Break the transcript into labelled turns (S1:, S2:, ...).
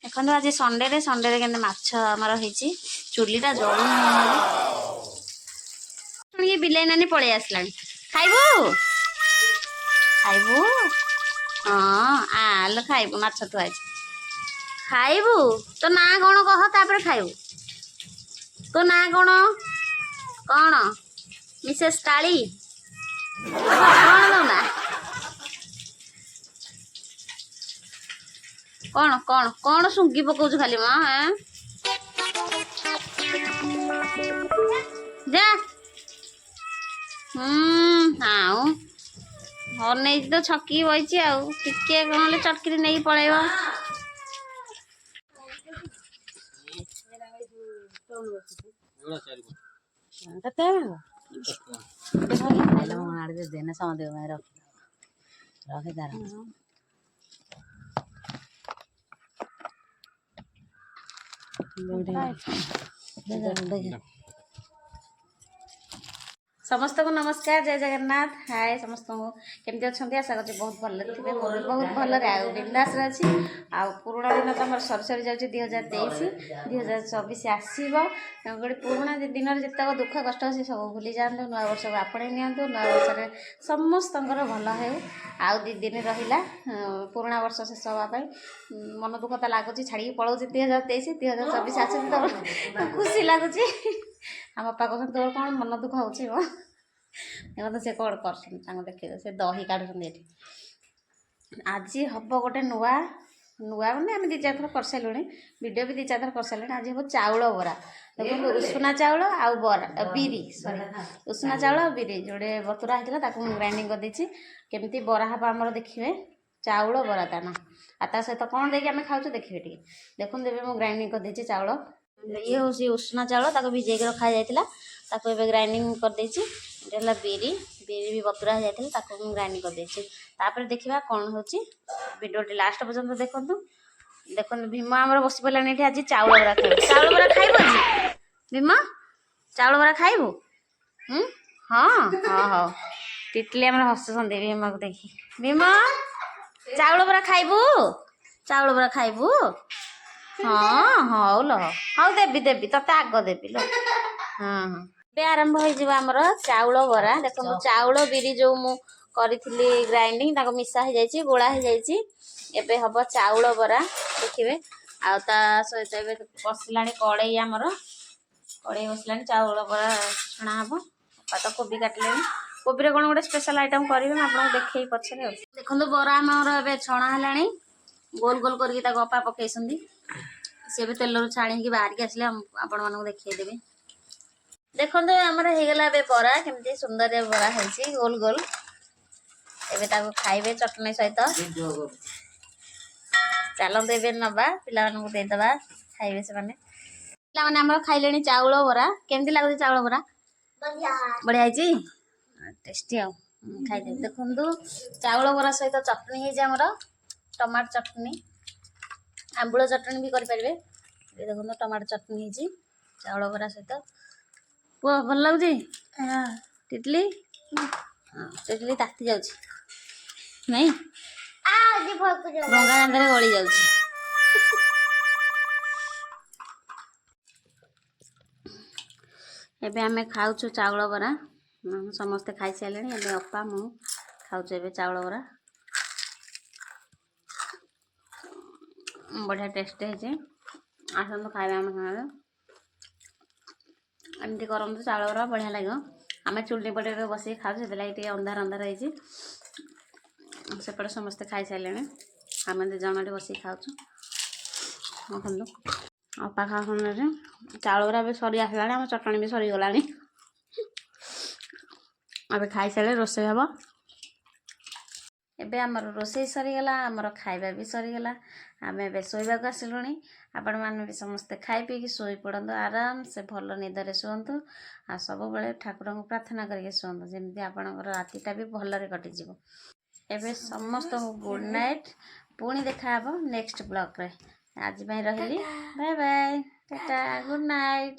S1: देखो आज Sunday Sunday के माछ आमर होती चुलीटा जलू शुणी बिलाई नानी पलि आसला खाइबू खाइबू हाँ आलो खाइबू माछ थुआ खाइबू तो ना कौन कह तापर खाइबू तो ना कौन कौन मिसेस काली कौन दौना कौन कौन कौन सुंगी पकाऊ खाली माँ जा हाँ अनेई तो छकी बही आउ टिके कौन चटकी नहीं पलैब
S2: देना समझ रखे तार
S1: समस्त को नमस्कार जय जगन्नाथ हाय समस्त को केमती अच्छा आशा कर बहुत भल थे मोर बहुत भल बिंदास अच्छी आउ पुराणा दिन तो आम सरी सरी जाऊँगी 2023 2024 आसो तेणुक पुराणा दिन में जितक दुख कष्ट अच्छे सब भूली जातु नुआ वर्ष को आपणे नियंतु नुआ वर्ष समस्त भल हो आउ 2 दिन रहा पुराणा वर्ष शेष हाँपाई मन दुख तो लगुच छाड़ी पलाऊ 2023 2024 आस तो खुशी लगुच आम बापा कहते तोर कौन मन दुख हो देखो से कौन कर देखिए से दही काढ़ुन आज हम गोटे नुआ नुआ मैंने आम 2-4 थर कर सारूँ वीडियो भी 2-4 थर कर सारे आज हम चाउल बरा देखो उषुना चाउल आउ बरा बिरी सॉरी उषुना चाउल आ बिरी जोड़े बतुरा होता ग्राइंडिंग कर देती केमती बरा हम आमर देखिए चाउल बरा ता ना आ सहित कौन देखे आम खाऊ देखिए टे देखो देवे मुझे ग्राइंडिंग कर देती चाउल ये हूँ उषुना चाउल भिजे रखा जाता ग्राइंडिंग कर देती बिरी बिरी भी बतुरा हो जाता ग्राइंडिंग कर देती तापर देखा कौन हो वीडियो लास्ट पर्यंत देखूँ देखो भीम आमर बस पड़ा आज चाउल बरा खाइब चाउल बरा खाइब आज भीम चाउल बरा खाइबू हाँ हाँ हाँ तितली आम हसुंट भीम को देखी भीम चाउल बरा खाइबू चाउल बरा खाइबू हाँ हाँ लो हाँ देवी देवी तते आग देवी लो हाँ हाँ ये आरंभ होमर चाउल बरा देखो चाउल बिरी जो मु करी ग्राइंडिंग मिसा हो जाए गोला हो जाए हम चाउल बरा देखिए आता सहित बसला कड़े आमर कड़े बसला चाउल बरा छणा हम तो कोबी काटिले कोबी कौन गोटे स्पेशल आइटम करेंगे आपको देखे पछे देखो बरा आमर छणा है गोल गोल करपा पकई सी भी तेल छाणी बाहर की आसिले आपण मानक देखिदेवी देखो आमर होगला बरा केमती सुंदर बरा है गोल गोल एवं खाइबे चटनी सहित चलते ए नवा पिला देदबा खाइबे से मैंने पिला आमर खाइले चाउल बरा केमती लगुच चाउल बरा बढ़िया टेस्टी आ खाइदे देखु चाउल बरा सहित चटनी होमर टमाटो चटनी आंबुल चटनी भी करेंगे देखो टमाटो चटनी है चाउल बरा सहित पुआ भल लगुच तितली तितली ताती जाऊँ नहीं भंगा दांत गली जाऊँ एबे आमे खाऊछु चाउल बरा समस्ते खाई सारे एबे अपा मु खाऊछु एबे चाउल बरा बढ़िया टेस्ट है आसतु खाଇବା आम सामने एमती करते चाउल बरा बढ़िया लगे आम चुली पटे बस खाऊ से अंधार अंधार होपटे समस्ते खाई सारे आम 2 जन बस खाऊँ अपा खाऊ चाउल बरा भी सरी आसला आम चटनी भी सरीगला अब खाई सारे रोसे हम एबे आमर रोसे सरीगला आमर खाइबा भी सरीगला आम ए शोवाक आसिलुँ आपण मैंने भी समस्ते खाई पी शोई पड़तु आराम से भल निदरे शुंतु आ सब बेले ठाकुर को प्रार्थना करके शुंतु जमी आपणकर रातिटा भी भलरे कटिज एबे समस्त गुड नाइट पुणी देखा नेक्स्ट ब्लॉग रे आज रही bye bye tata good night.